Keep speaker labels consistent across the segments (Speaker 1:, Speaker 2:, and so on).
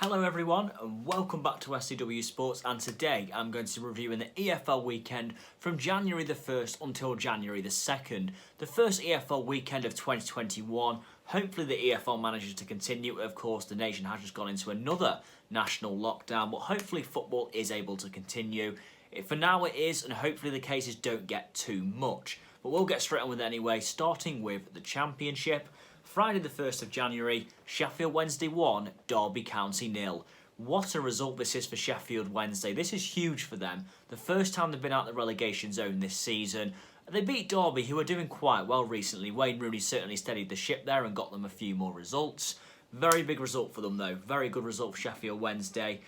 Speaker 1: Hello everyone and welcome back to STW Sports, and today I'm going to be reviewing the EFL weekend from January the 1st until January the 2nd. The first EFL weekend of 2021. Hopefully the EFL manages to continue. Of course, the nation has just gone into another national lockdown, but hopefully football is able to continue. For now it is, and hopefully the cases don't get too much. But we'll get straight on with it anyway, starting with the Championship. Friday the 1st of January, Sheffield Wednesday 1, Derby County 0. What a result this is for Sheffield Wednesday. This is huge for them. The first time they've been out the relegation zone this season. They beat Derby, who are doing quite well recently. Wayne Rooney certainly steadied the ship there and got them a few more results. Very big result for them though. Very good result for Sheffield Wednesday.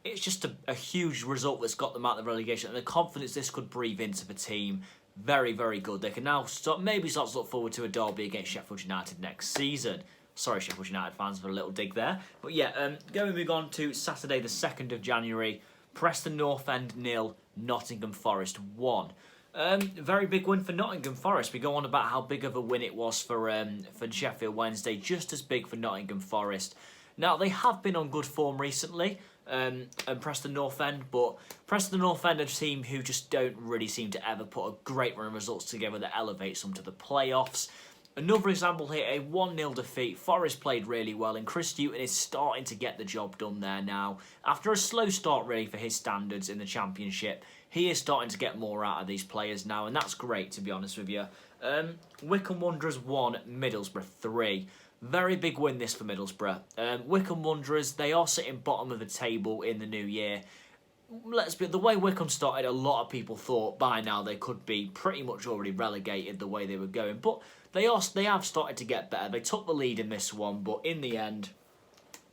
Speaker 1: It's just a huge result that's got them out of the relegation, and the confidence this could breathe into the team. Very, very good. They can now maybe start to look forward to a derby against Sheffield United next season. Sorry, Sheffield United fans, for a little dig there. But yeah, moving on to Saturday the 2nd of January. Preston North End 0, Nottingham Forest 1. Very big win for Nottingham Forest. We go on about how big of a win it was for Sheffield Wednesday. Just as big for Nottingham Forest. Now, they have been on good form recently. And Preston North End, but Preston North End are a team who just don't really seem to ever put a great run of results together that elevates them to the playoffs. Another example here, a 1-0 defeat. Forest played really well, and Chris Hughton is starting to get the job done there now. After a slow start really for his standards in the Championship, he is starting to get more out of these players now, and that's great, to be honest with you. Wycombe Wanderers 1, Middlesbrough 3. Very big win this for Middlesbrough. Wycombe Wanderers, they are sitting bottom of the table in the new year. The way Wycombe started, a lot of people thought by now they could be pretty much already relegated the way they were going. But they have started to get better. They took the lead in this one, but in the end,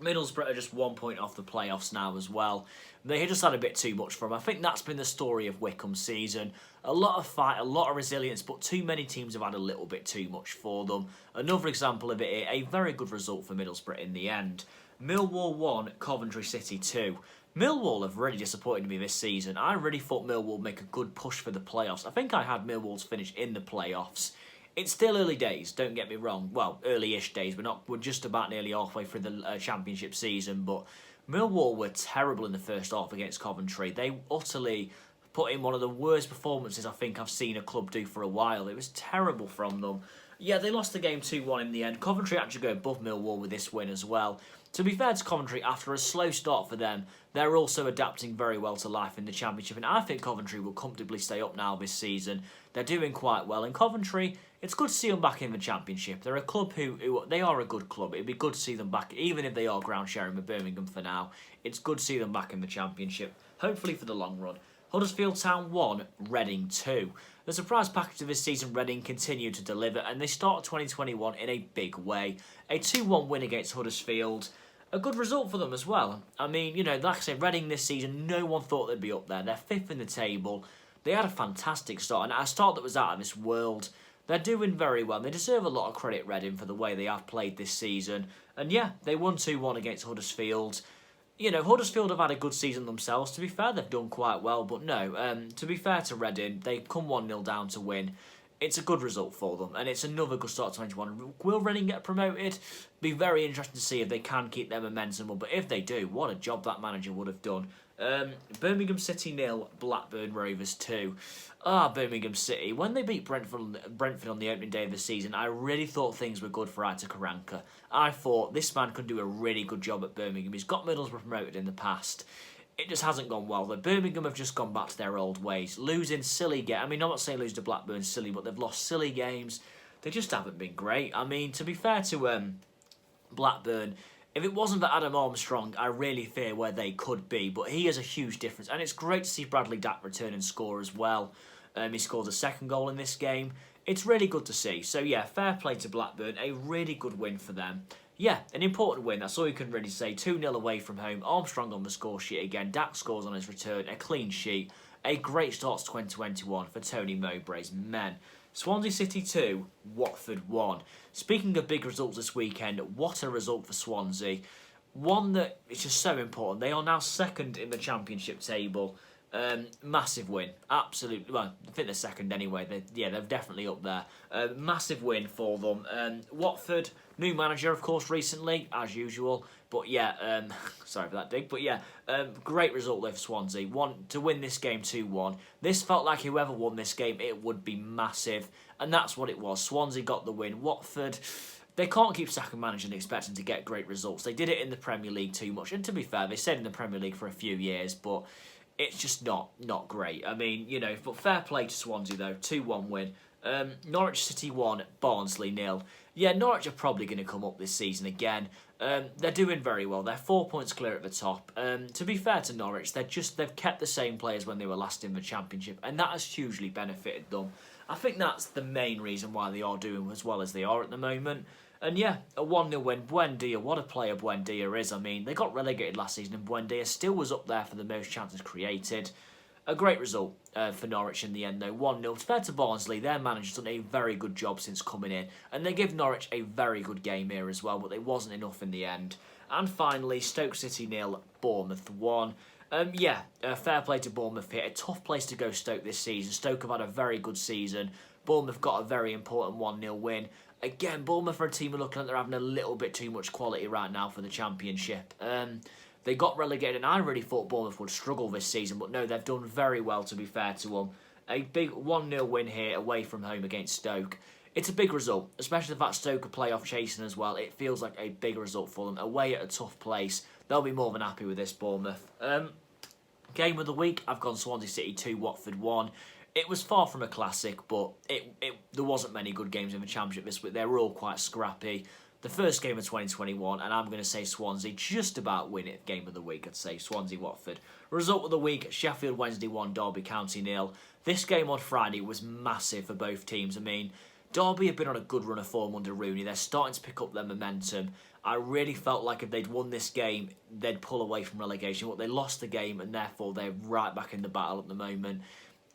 Speaker 1: Middlesbrough are just 1 point off the playoffs now as well. They just had a bit too much for them. I think that's been the story of Wycombe's season. A lot of fight, a lot of resilience, but too many teams have had a little bit too much for them. Another example of it here, a very good result for Middlesbrough in the end. Millwall 1, Coventry City 2. Millwall have really disappointed me this season. I really thought Millwall would make a good push for the playoffs. I think I had Millwall's finish in the playoffs. It's still early days, don't get me wrong. Well, early-ish days. We're just about nearly halfway through the Championship season, but Millwall were terrible in the first half against Coventry. They utterly put in one of the worst performances I think I've seen a club do for a while. It was terrible from them. Yeah, they lost the game 2-1 in the end. Coventry actually go above Millwall with this win as well. To be fair to Coventry, after a slow start for them, they're also adapting very well to life in the Championship, and I think Coventry will comfortably stay up now this season. They're doing quite well, and Coventry, it's good to see them back in the Championship. They're a club who they are a good club. It'd be good to see them back, even if they are ground sharing with Birmingham for now. It's good to see them back in the Championship, hopefully for the long run. Huddersfield Town 1, Reading 2. The surprise package of this season, Reading continued to deliver, and they start 2021 in a big way. A 2-1 win against Huddersfield. A good result for them as well. I mean, like I said, Reading this season, no one thought they'd be up there. They're 5th in the table. They had a fantastic start, and a start that was out of this world. They're doing very well. They deserve a lot of credit, Reading, for the way they have played this season. And yeah, they won 2-1 against Huddersfield. Huddersfield have had a good season themselves. To be fair, they've done quite well. But no, to be fair to Reading, they come 1-0 down to win. It's a good result for them, and it's another good start to 2021. Will Reading get promoted? Be very interesting to see if they can keep their momentum up. But if they do, what a job that manager would have done. Birmingham City 0, Blackburn Rovers 2. Birmingham City. When they beat Brentford on the opening day of the season, I really thought things were good for Aitor Karanka. I thought this man could do a really good job at Birmingham. He's got Middlesbrough promoted in the past. It just hasn't gone well. The Birmingham have just gone back to their old ways. Losing silly games. I mean, I'm not saying lose to Blackburn silly, but they've lost silly games. They just haven't been great. I mean, to be fair to Blackburn, if it wasn't for Adam Armstrong, I really fear where they could be. But he has a huge difference. And it's great to see Bradley Dack return and score as well. He scored a second goal in this game. It's really good to see. So yeah, fair play to Blackburn. A really good win for them. Yeah, an important win. That's all you can really say. 2-0 away from home. Armstrong on the score sheet again. Dack scores on his return. A clean sheet. A great start to 2021 for Tony Mowbray's men. Swansea City 2, Watford 1. Speaking of big results this weekend, what a result for Swansea. One that is just so important. They are now 2nd in the Championship table. Massive win. Absolutely. Well, I think they're 2nd anyway. They're definitely up there. Massive win for them. Watford, new manager, of course, recently, as usual. But yeah, sorry for that dig. But yeah, great result though for Swansea. To win this game 2-1. This felt like whoever won this game, it would be massive. And that's what it was. Swansea got the win. Watford, they can't keep sacking managers and expecting to get great results. They did it in the Premier League too much. And to be fair, they stayed in the Premier League for a few years, but it's just not great. I mean, you know, but fair play to Swansea though. 2-1 win. Norwich City 1, Barnsley 0. Yeah, Norwich are probably going to come up this season again. They're doing very well. They're 4 points clear at the top. To be fair to Norwich, they've kept the same players when they were last in the Championship, and that has hugely benefited them. I think that's the main reason why they are doing as well as they are at the moment. And yeah, a 1-0 win. Buendia, what a player Buendia is. I mean, they got relegated last season, and Buendia still was up there for the most chances created. A great result for Norwich in the end, though. 1-0. Fair to Barnsley, their manager's done a very good job since coming in. And they give Norwich a very good game here as well, but it wasn't enough in the end. And finally, Stoke City 0, Bournemouth 1. Fair play to Bournemouth here. A tough place to go, Stoke, this season. Stoke have had a very good season. Bournemouth got a very important 1-0 win. Again, Bournemouth are a team we're looking at. They're having a little bit too much quality right now for the Championship. They got relegated, and I really thought Bournemouth would struggle this season, but no, they've done very well, to be fair to them. A big 1-0 win here away from home against Stoke. It's a big result, especially the fact Stoke are playoff chasing as well. It feels like a big result for them. Away at a tough place, they'll be more than happy with this, Bournemouth. Game of the week, I've gone Swansea City 2, Watford 1. It was far from a classic, but there wasn't many good games in the Championship this week. They were all quite scrappy. The first game of 2021, and I'm going to say Swansea just about win it. Game of the week, I'd say Swansea-Watford. Result of the week, Sheffield Wednesday 1, Derby County 0. This game on Friday was massive for both teams. I mean, Derby have been on a good run of form under Rooney. They're starting to pick up their momentum. I really felt like if they'd won this game, they'd pull away from relegation. But they lost the game, and therefore they're right back in the battle at the moment.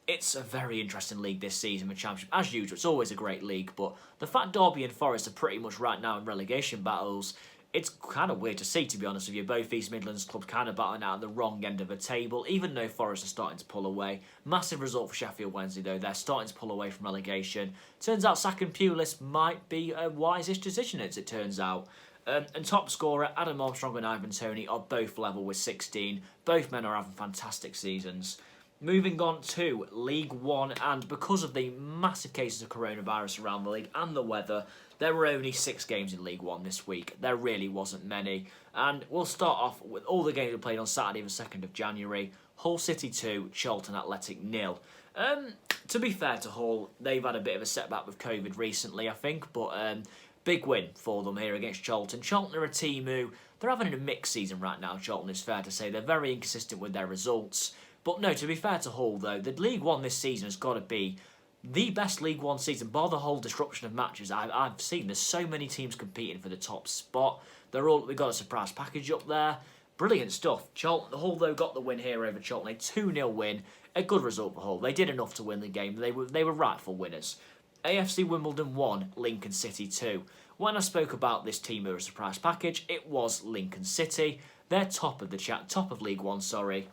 Speaker 1: It's a very interesting league this season, the Championship. As usual, it's always a great league, but the fact Derby and Forest are pretty much right now in relegation battles, it's kind of weird to see, to be honest with you. Both East Midlands clubs kind of battling out at the wrong end of the table, even though Forest are starting to pull away. Massive result for Sheffield Wednesday, though. They're starting to pull away from relegation. Turns out sacking Pulis might be a wise-ish decision, as it turns out. And top scorer, Adam Armstrong and Ivan Toney are both level with 16. Both men are having fantastic seasons. Moving on to League One, and because of the massive cases of coronavirus around the league and the weather, there were only 6 games in League One this week. There really wasn't many. And we'll start off with all the games we played on Saturday the 2nd of January. Hull City 2, Charlton Athletic 0. To be fair to Hull, they've had a bit of a setback with COVID recently, I think, but big win for them here against Charlton. Charlton are a team who, they're having a mixed season right now, Charlton, is fair to say. They're very inconsistent with their results. But no, to be fair to Hull, though, the League One this season has got to be the best League One season, bar the whole disruption of matches I've seen. There's so many teams competing for the top spot. We've got a surprise package up there. Brilliant stuff. Hull, though, got the win here over Charlton. A 2-0 win. A good result for Hull. They did enough to win the game. They were rightful winners. AFC Wimbledon 1, Lincoln City 2. When I spoke about this team as a surprise package, it was Lincoln City. They're top of League One, sorry.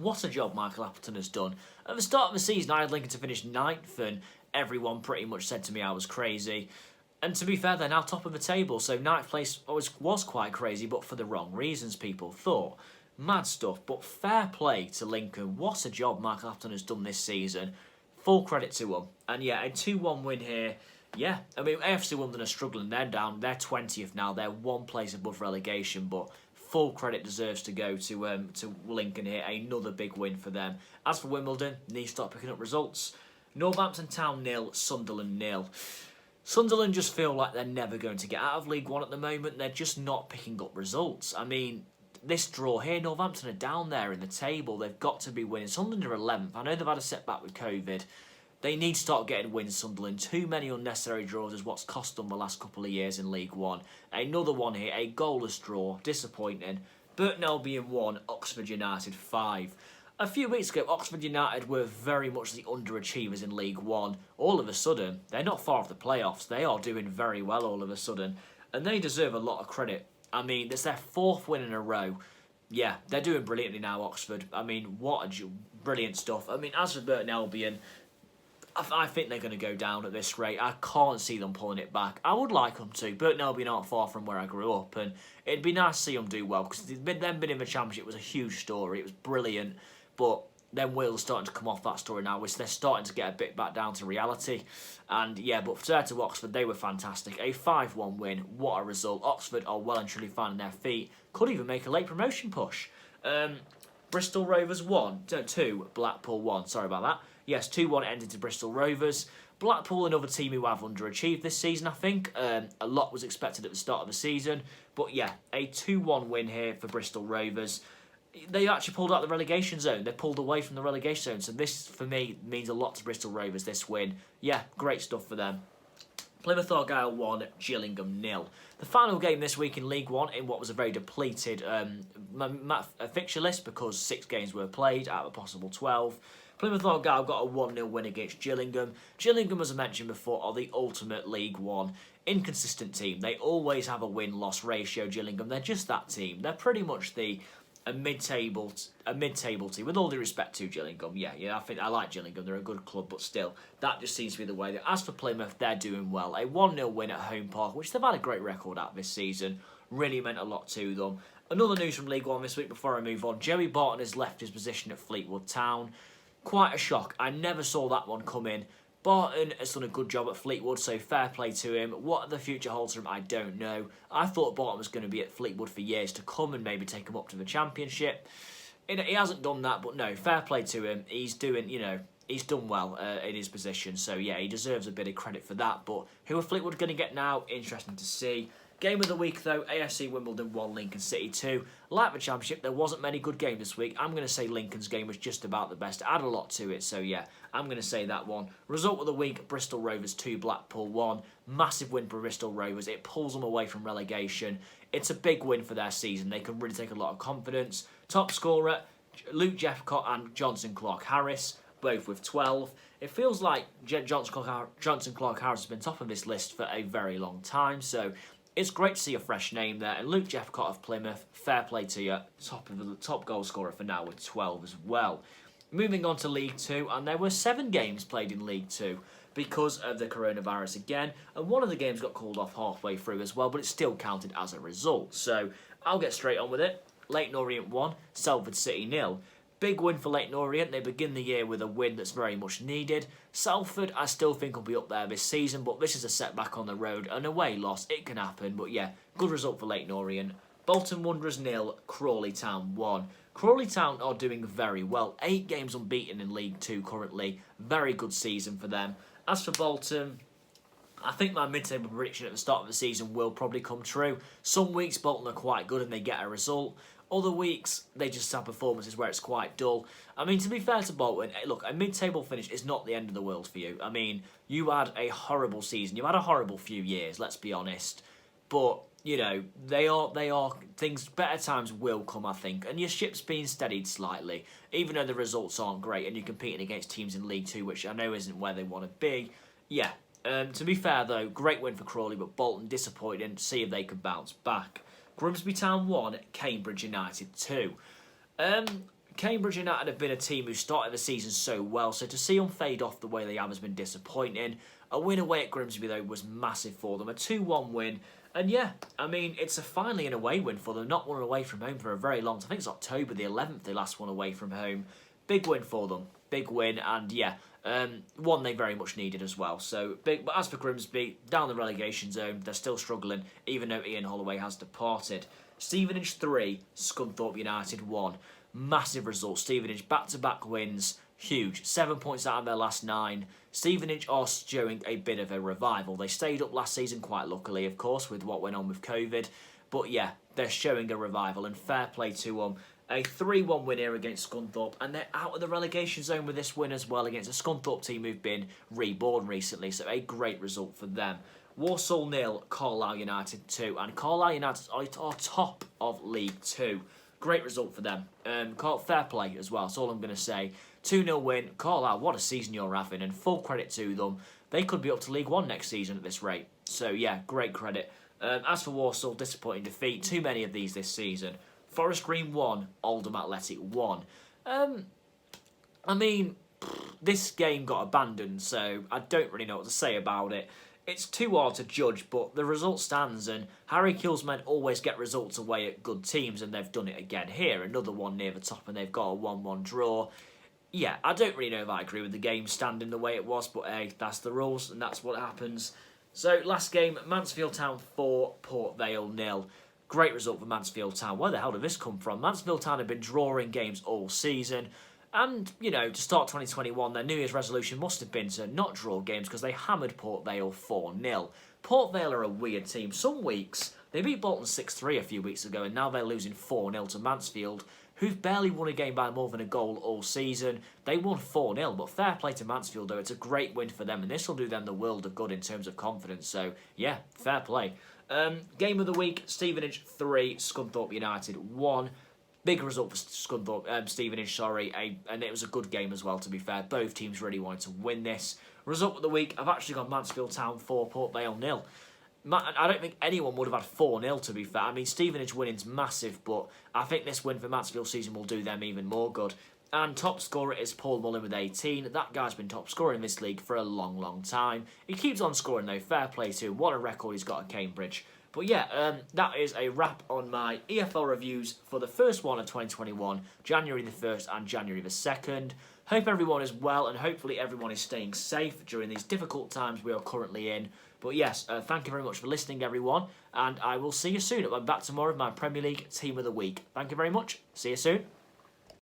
Speaker 1: What a job Michael Appleton has done. At the start of the season, I had Lincoln to finish 9th, and everyone pretty much said to me I was crazy. And to be fair, they're now top of the table, so 9th place was quite crazy, but for the wrong reasons, people thought. Mad stuff, but fair play to Lincoln. What a job Michael Appleton has done this season. Full credit to him. And yeah, a 2-1 win here. Yeah, I mean, AFC Wimbledon are struggling. They're down. They're 20th now. They're 1 place above relegation, but full credit deserves to go to Lincoln here. Another big win for them. As for Wimbledon, they need to start picking up results. Northampton Town 0, Sunderland 0. Sunderland just feel like they're never going to get out of League One at the moment. They're just not picking up results. I mean, this draw here, Northampton are down there in the table. They've got to be winning. Sunderland are 11th. I know they've had a setback with COVID. They need to start getting wins, Sunderland. Too many unnecessary draws is what's cost them the last couple of years in League One. Another one here, a goalless draw. Disappointing. Burton Albion 1, Oxford United 5. A few weeks ago, Oxford United were very much the underachievers in League One. All of a sudden, they're not far off the playoffs. They are doing very well all of a sudden. And they deserve a lot of credit. I mean, it's their 4th win in a row. Yeah, they're doing brilliantly now, Oxford. I mean, brilliant stuff. I mean, as for Burton Albion, I think they're going to go down at this rate. I can't see them pulling it back. I would like them to, but they'll be not far from where I grew up, and it'd be nice to see them do well, because them being in the Championship was a huge story. It was brilliant, but then Wales starting to come off that story now, which they're starting to get a bit back down to reality. And yeah, but fair to Oxford, they were fantastic. A 5-1 win, what a result. Oxford are well and truly finding their feet. Could even make a late promotion push. Bristol Rovers 2, Blackpool 1. Sorry about that. Yes, 2-1 ended to Bristol Rovers. Blackpool, another team who have underachieved this season, I think. A lot was expected at the start of the season. But yeah, a 2-1 win here for Bristol Rovers. They actually pulled out the relegation zone. They pulled away from the relegation zone. So this, for me, means a lot to Bristol Rovers, this win. Yeah, great stuff for them. Plymouth Argyle 1, Gillingham 0. The final game this week in League One in what was a very depleted fixture list, because 6 games were played out of a possible 12. Plymouth Argyle got a 1-0 win against Gillingham. Gillingham, as I mentioned before, are the ultimate League One inconsistent team. They always have a win-loss ratio, Gillingham. They're just that team. They're pretty much a mid-table team, with all due respect to Gillingham. Yeah, I think I like Gillingham. They're a good club, but still, that just seems to be the way. As for Plymouth, they're doing well. A 1-0 win at home park, which they've had a great record at this season, really meant a lot to them. Another news from League One this week before I move on. Joey Barton has left his position at Fleetwood Town. Quite a shock. I never saw that one come in. Barton has done a good job at Fleetwood, so fair play to him. What the future holds for him, I don't know. I thought Barton was going to be at Fleetwood for years to come and maybe take him up to the Championship. He hasn't done that, but no, fair play to him. He's doing, he's done well in his position, so yeah, he deserves a bit of credit for that. But who are Fleetwood going to get now? Interesting to see. Game of the week, though, AFC Wimbledon 1, Lincoln City 2. Like the Championship, there wasn't many good games this week. I'm going to say Lincoln's game was just about the best. It had a lot to it, so yeah, I'm going to say that one. Result of the week, Bristol Rovers 2, Blackpool 1. Massive win for Bristol Rovers. It pulls them away from relegation. It's a big win for their season. They can really take a lot of confidence. Top scorer, Luke Jeffcott and Johnson Clark-Harris, both with 12. It feels like Johnson Clark-Harris has been top of this list for a very long time, so it's great to see a fresh name there. And Luke Jeffcott of Plymouth, fair play to you. Top goal scorer for now with 12 as well. Moving on to League 2, and there were 7 games played in League 2 because of the coronavirus again. And one of the games got called off halfway through as well, but it still counted as a result. So I'll get straight on with it. Leyton Orient 1, Salford City 0. Big win for Leyton Orient. They begin the year with a win that's very much needed. Salford, I still think will be up there this season, but this is a setback on the road. An away loss, it can happen, but yeah, good result for Leyton Orient. Bolton Wanderers 0, Crawley Town 1. Crawley Town are doing very well. 8 games unbeaten in League 2 currently. Very good season for them. As for Bolton, I think my mid-table prediction at the start of the season will probably come true. Some weeks Bolton are quite good and they get a result. Other weeks, they just have performances where it's quite dull. I mean, to be fair to Bolton, look, a mid-table finish is not the end of the world for you. I mean, you had a horrible season. You had a horrible few years, let's be honest. But, they are things, better times will come, I think. And your ship's being steadied slightly, even though the results aren't great and you're competing against teams in League 2, which I know isn't where they want to be. Yeah, to be fair, though, great win for Crawley, but Bolton disappointing. See if they can bounce back. Grimsby Town 1, Cambridge United 2. Cambridge United have been a team who started the season so well, so to see them fade off the way they have has been disappointing. A win away at Grimsby, though, was massive for them. A 2-1 win. And yeah, I mean, it's finally an away win for them. Not one away from home for a very long time. I think it's October the 11th they last won away from home. Big win for them. Big win, and yeah, one they very much needed as well. So big. But as for Grimsby, down the relegation zone, they're still struggling, even though Ian Holloway has departed. Stevenage 3, Scunthorpe United 1. Massive result. Stevenage back-to-back wins. Huge. 7 points out of their last 9. Stevenage are showing a bit of a revival. They stayed up last season, quite luckily, of course, with what went on with COVID. But yeah, they're showing a revival, and fair play to them. A 3-1 win here against Scunthorpe, and they're out of the relegation zone with this win as well against a Scunthorpe team who've been reborn recently, so a great result for them. Walsall 0, Carlisle United 2, and Carlisle United are top of League 2. Great result for them. Fair play as well, that's all I'm going to say. 2-0 win. Carlisle, what a season you're having, and full credit to them. They could be up to League 1 next season at this rate. So yeah, great credit. As for Walsall, disappointing defeat. Too many of these this season. Forest Green 1, Oldham Athletic 1. I mean, this game got abandoned, so I don't really know what to say about it. It's too hard to judge, but the result stands, and Harry Kewell's men always get results away at good teams, and they've done it again here. Another one near the top, and they've got a 1-1 draw. Yeah, I don't really know if I agree with the game standing the way it was, but hey, that's the rules, and that's what happens. So, last game, Mansfield Town 4, Port Vale 0. Great result for Mansfield Town. Where the hell did this come from? Mansfield Town have been drawing games all season. And, you know, to start 2021, their New Year's resolution must have been to not draw games because they hammered Port Vale 4-0. Port Vale are a weird team. Some weeks, they beat Bolton 6-3 a few weeks ago, and now they're losing 4-0 to Mansfield, who've barely won a game by more than a goal all season. They won 4-0, but fair play to Mansfield, though. It's a great win for them, and this will do them the world of good in terms of confidence. So, yeah, fair play. Game of the week, Stevenage 3, Scunthorpe United 1. Big result for Stevenage, and it was a good game as well, to be fair. Both teams really wanted to win this. Result of the week, I've actually got Mansfield Town 4, Port Vale 0. I don't think anyone would have had 4-0, to be fair. I mean, Stevenage winning's massive, but I think this win for Mansfield season will do them even more good. And top scorer is Paul Mullin with 18. That guy's been top scorer in this league for a long, long time. He keeps on scoring, though. Fair play to him. What a record he's got at Cambridge. But yeah, that is a wrap on my EFL reviews for the first one of 2021, January the 1st and January the 2nd. Hope everyone is well, and hopefully everyone is staying safe during these difficult times we are currently in. But yes, thank you very much for listening, everyone, and I will see you soon. I'm back tomorrow with my Premier League Team of the Week. Thank you very much. See you soon.